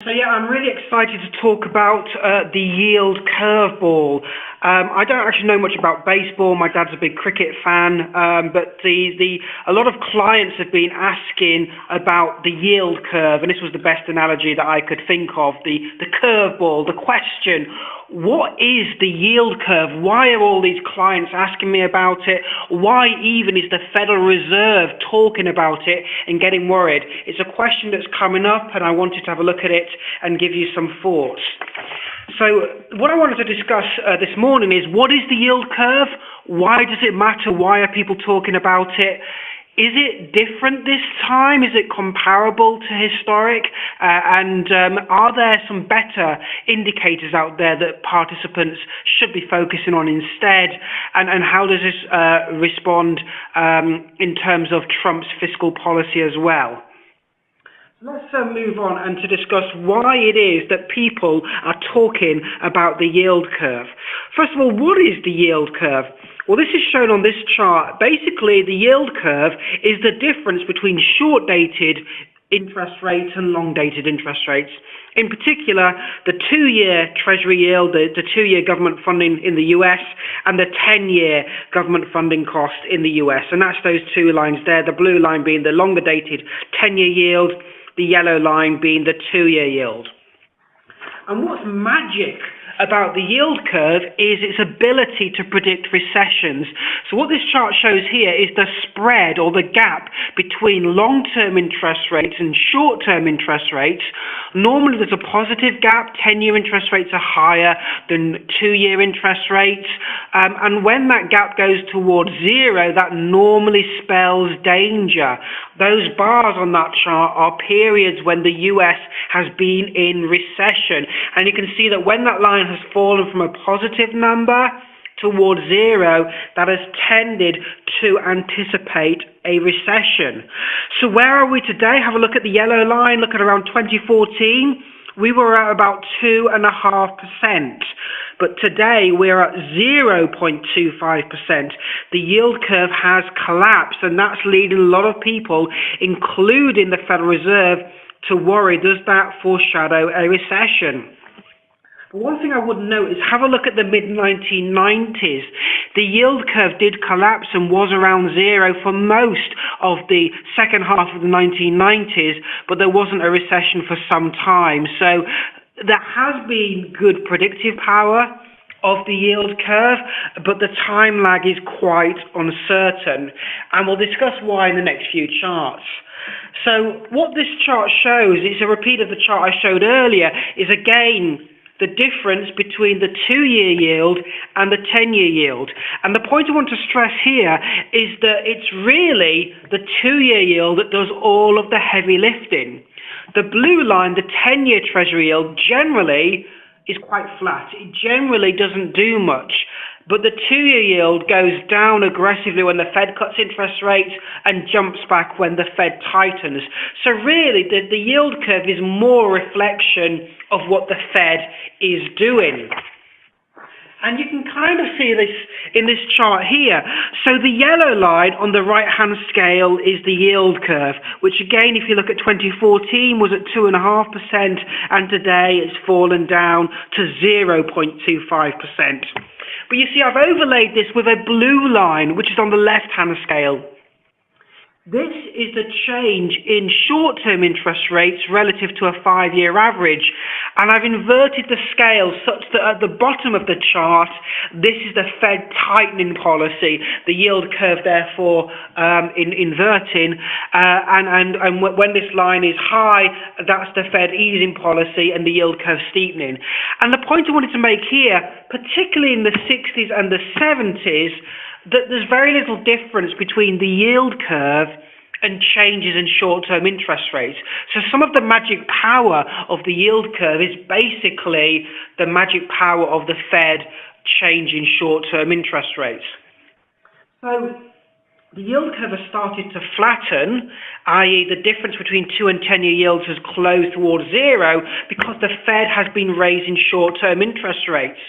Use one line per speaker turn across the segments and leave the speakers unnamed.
So yeah, I'm really excited to talk about the yield curveball. I don't actually know much about baseball. My dad's a big cricket fan, but a lot of clients have been asking about the yield curve, and this was the best analogy that I could think of. The curveball, the question: what is the yield curve? Why are all these clients asking me about it? Why even is the Federal Reserve talking about it and getting worried? It's a question that's coming up, and I wanted to have a look at it and give you some thoughts. So what I wanted to discuss this morning is, what is the yield curve? Why does it matter? Why are people talking about it? Is it different this time? Is it comparable to historic? And are there some better indicators out there that participants should be focusing on instead? And how does this respond in terms of Trump's fiscal policy as well? Let's move on and to discuss why it is that people are talking about the yield curve. First of all, what is the yield curve? Well, this is shown on this chart. Basically, the yield curve is the difference between short-dated interest rates and long-dated interest rates. In particular, the 2-year Treasury yield, the 2-year government funding in the US, and the 10-year government funding cost in the US. And that's those two lines there, the blue line being the longer-dated 10-year yield, the yellow line being the 2-year yield. And what's magic about the yield curve is its ability to predict recessions. So what this chart shows here is the spread, or the gap, between long-term interest rates and short-term interest rates. Normally there's a positive gap. 10-year interest rates are higher than 2-year interest rates. And when that gap goes towards zero, that normally spells danger. Those bars on that chart are periods when the US has been in recession. And you can see that when that line has fallen from a positive number towards zero, that has tended to anticipate a recession. So where are we today? Have a look at the yellow line. Look at around 2014. We were at about 2.5%. But today we're at 0.25%. The yield curve has collapsed, and that's leading a lot of people, including the Federal Reserve, to worry. Does that foreshadow a recession? But one thing I would note is, have a look at the mid-1990s. The yield curve did collapse and was around zero for most of the second half of the 1990s, but there wasn't a recession for some time. So there has been good predictive power of the yield curve, but the time lag is quite uncertain. And we'll discuss why in the next few charts. So what this chart shows, it's a repeat of the chart I showed earlier, is again the difference between the 2-year yield and the 10-year yield. And the point I want to stress here is that it's really the 2-year yield that does all of the heavy lifting. The blue line, the 10-year Treasury yield, generally is quite flat. It generally doesn't do much. But the 2-year yield goes down aggressively when the Fed cuts interest rates and jumps back when the Fed tightens. So really, the yield curve is more a reflection of what the Fed is doing. And you can kind of see this in this chart here. So the yellow line on the right-hand scale is the yield curve, which again, if you look at 2014, was at 2.5%, and today it's fallen down to 0.25%. But you see, I've overlaid this with a blue line, which is on the left-hand scale. This is the change in short-term interest rates relative to a 5-year average. And I've inverted the scale such that at the bottom of the chart, this is the Fed tightening policy, the yield curve therefore inverting. And when this line is high, that's the Fed easing policy and the yield curve steepening. And the point I wanted to make here, particularly in the 60s and the 70s, that there's very little difference between the yield curve and changes in short-term interest rates. So some of the magic power of the yield curve is basically the magic power of the Fed changing short-term interest rates. So the yield curve has started to flatten, i.e. the difference between 2- and 10-year yields has closed towards zero because the Fed has been raising short-term interest rates.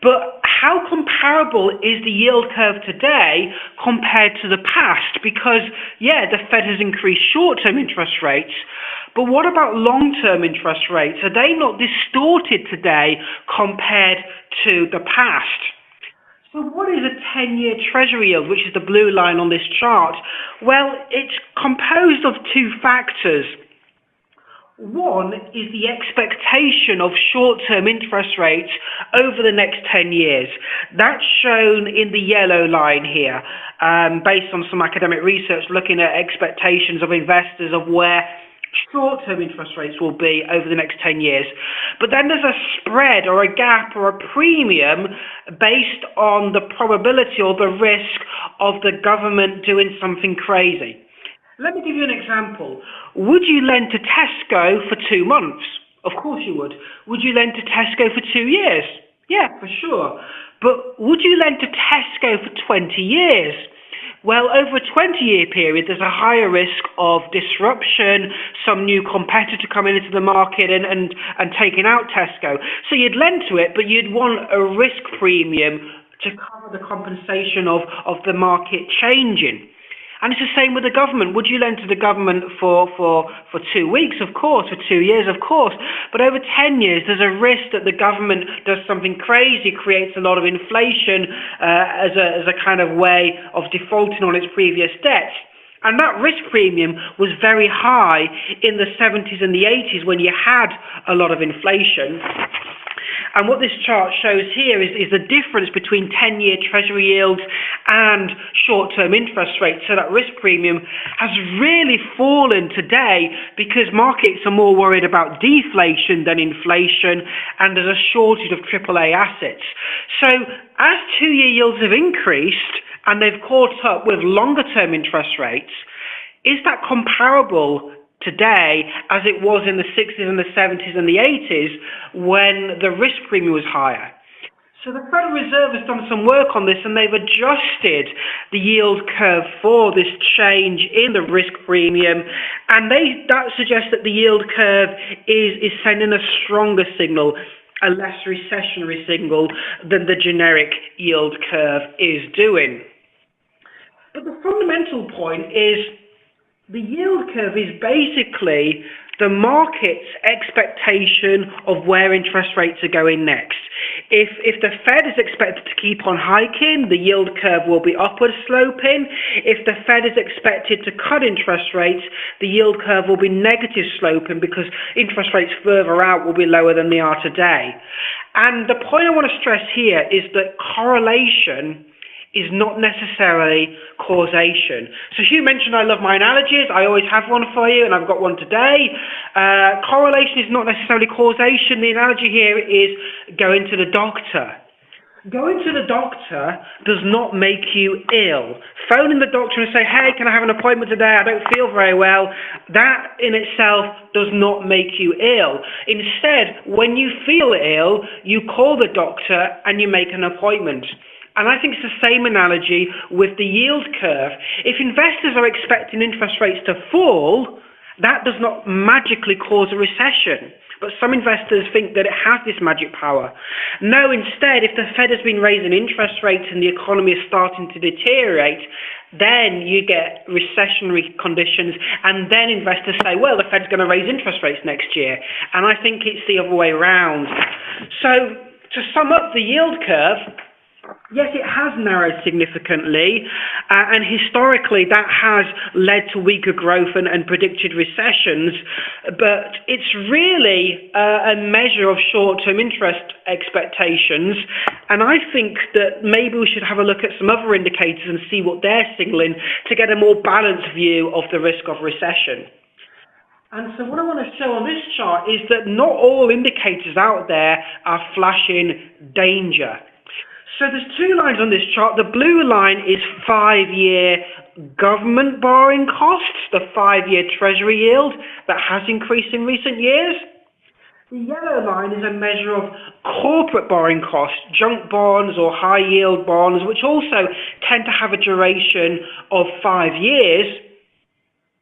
But how comparable is the yield curve today compared to the past? Because, yeah, the Fed has increased short-term interest rates, But what about long-term interest rates? Are they not distorted today compared to the past? So what is a 10-year Treasury yield, which is the blue line on this chart? Well, it's composed of two factors. One is the expectation of short-term interest rates over the next 10 years. That's shown in the yellow line here, based on some academic research looking at expectations of investors of where short-term interest rates will be over the next 10 years. But then there's a spread or a gap or a premium based on the probability or the risk of the government doing something crazy. Let me give you an example. Would you lend to Tesco for 2 months? Of course you would. Would you lend to Tesco for 2 years? Yeah, for sure. But would you lend to Tesco for 20 years? Well, over a 20-year period, there's a higher risk of disruption, some new competitor coming into the market and taking out Tesco. So you'd lend to it, but you'd want a risk premium to cover the compensation of the market changing. And it's the same with the government. Would you lend to the government for 2 weeks? Of course. For 2 years? Of course. But over 10 years, there's a risk that the government does something crazy, creates a lot of inflation as a kind of way of defaulting on its previous debts. And that risk premium was very high in the 70s and the 80s when you had a lot of inflation. And what this chart shows here is the difference between 10-year Treasury yields and short-term interest rates. So that risk premium has really fallen today because markets are more worried about deflation than inflation, and there's a shortage of AAA assets. So as 2-year yields have increased and they've caught up with longer-term interest rates, is that comparable today as it was in the 60s and the 70s and the 80s when the risk premium was higher? So the Federal Reserve has done some work on this, and they've adjusted the yield curve for this change in the risk premium, and that suggests that the yield curve is sending a stronger signal, a less recessionary signal than the generic yield curve is doing. But the fundamental point is the yield curve is basically the market's expectation of where interest rates are going next. If the Fed is expected to keep on hiking, the yield curve will be upward sloping. If the Fed is expected to cut interest rates, the yield curve will be negative sloping because interest rates further out will be lower than they are today. And the point I want to stress here is that correlation is not necessarily causation. So Hugh mentioned I love my analogies. I always have one for you, and I've got one today. Correlation is not necessarily causation. The analogy here is going to the doctor. Going to the doctor does not make you ill. Phoning the doctor and say, hey, can I have an appointment today? I don't feel very well. That in itself does not make you ill. Instead, when you feel ill, you call the doctor and you make an appointment. And I think it's the same analogy with the yield curve. If investors are expecting interest rates to fall, that does not magically cause a recession. But some investors think that it has this magic power. No, instead, if the Fed has been raising interest rates and the economy is starting to deteriorate, then you get recessionary conditions, and then investors say, well, the Fed's going to raise interest rates next year. And I think it's the other way around. So to sum up the yield curve, yes, it has narrowed significantly, and historically that has led to weaker growth and predicted recessions, but it's really a measure of short-term interest expectations, and I think that maybe we should have a look at some other indicators and see what they're signaling to get a more balanced view of the risk of recession. And so what I want to show on this chart is that not all indicators out there are flashing danger. So there's two lines on this chart. The blue line is 5-year government borrowing costs, the 5-year Treasury yield that has increased in recent years. The yellow line is a measure of corporate borrowing costs, junk bonds or high yield bonds, which also tend to have a duration of 5 years.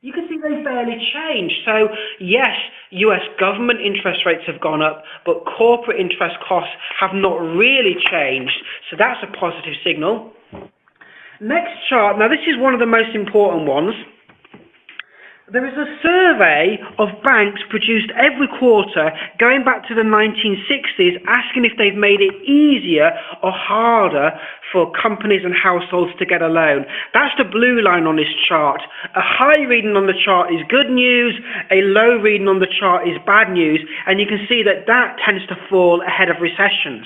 You can see they barely change. So yes, US government interest rates have gone up, but corporate interest costs have not really changed. So that's a positive signal. Next chart. Now this is one of the most important ones. There is a survey of banks produced every quarter going back to the 1960s asking if they've made it easier or harder for companies and households to get a loan. That's the blue line on this chart. A high reading on the chart is good news, a low reading on the chart is bad news, and you can see that that tends to fall ahead of recessions.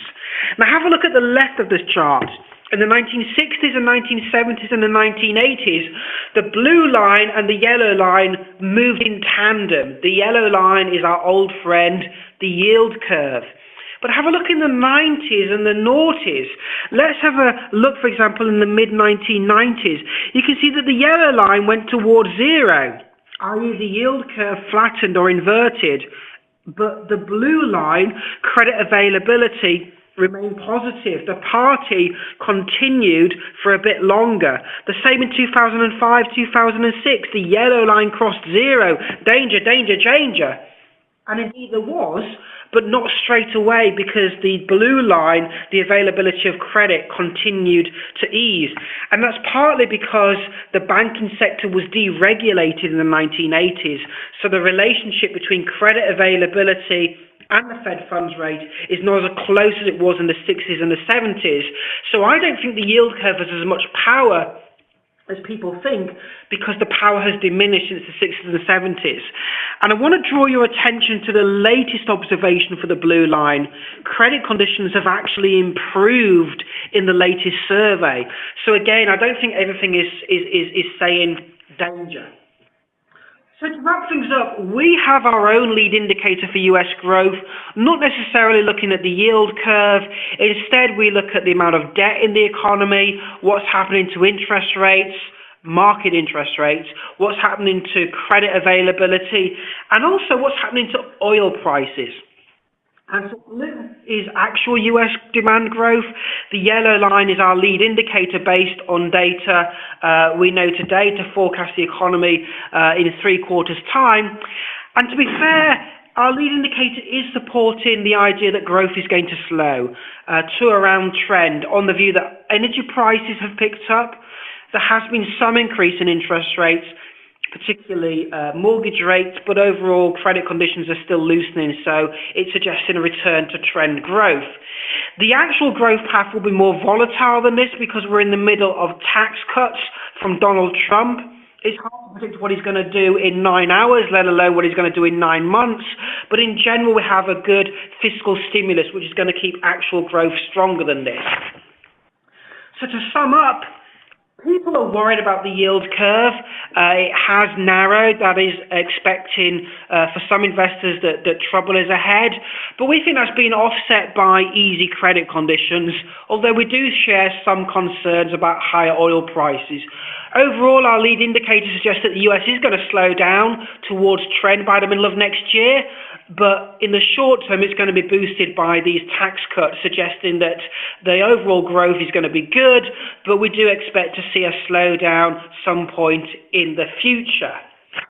Now have a look at the left of this chart. In the 1960s and 1970s and the 1980s, the blue line and the yellow line moved in tandem. The yellow line is our old friend, the yield curve. But have a look in the 90s and the noughties. Let's have a look, for example, in the mid-1990s. You can see that the yellow line went towards zero, i.e. the yield curve flattened or inverted. But the blue line, credit availability, remained positive. The party continued for a bit longer. The same in 2005, 2006. The yellow line crossed zero. Danger, danger, danger. And indeed there was, but not straight away, because the blue line, the availability of credit, continued to ease. And that's partly because the banking sector was deregulated in the 1980s. So the relationship between credit availability and the Fed funds rate is not as close as it was in the 60s and the 70s. So I don't think the yield curve has as much power as people think, because the power has diminished since the 60s and the 70s. And I want to draw your attention to the latest observation for the blue line. Credit conditions have actually improved in the latest survey. So again, I don't think everything is saying danger. So to wrap things up, we have our own lead indicator for US growth, not necessarily looking at the yield curve. Instead, we look at the amount of debt in the economy, what's happening to interest rates, market interest rates, what's happening to credit availability, and also what's happening to oil prices. And so blue is actual US demand growth. The yellow line is our lead indicator based on data we know today to forecast the economy in 3 quarters' time. And to be fair, our lead indicator is supporting the idea that growth is going to slow to around trend, on the view that energy prices have picked up. There has been some increase in interest rates, particularly mortgage rates, but overall credit conditions are still loosening, so it's suggesting a return to trend growth. The actual growth path will be more volatile than this because we're in the middle of tax cuts from Donald Trump. It's hard to predict what he's going to do in 9 hours, let alone what he's going to do in 9 months. But in general, we have a good fiscal stimulus, which is going to keep actual growth stronger than this. So to sum up, people are worried about the yield curve. It has narrowed. That is expecting for some investors that trouble is ahead. But we think that's been offset by easy credit conditions, although we do share some concerns about higher oil prices. Overall, our lead indicator suggests that the US is going to slow down towards trend by the middle of next year. But in the short term, it's going to be boosted by these tax cuts, suggesting that the overall growth is going to be good, but we do expect to see a slowdown some point in the future.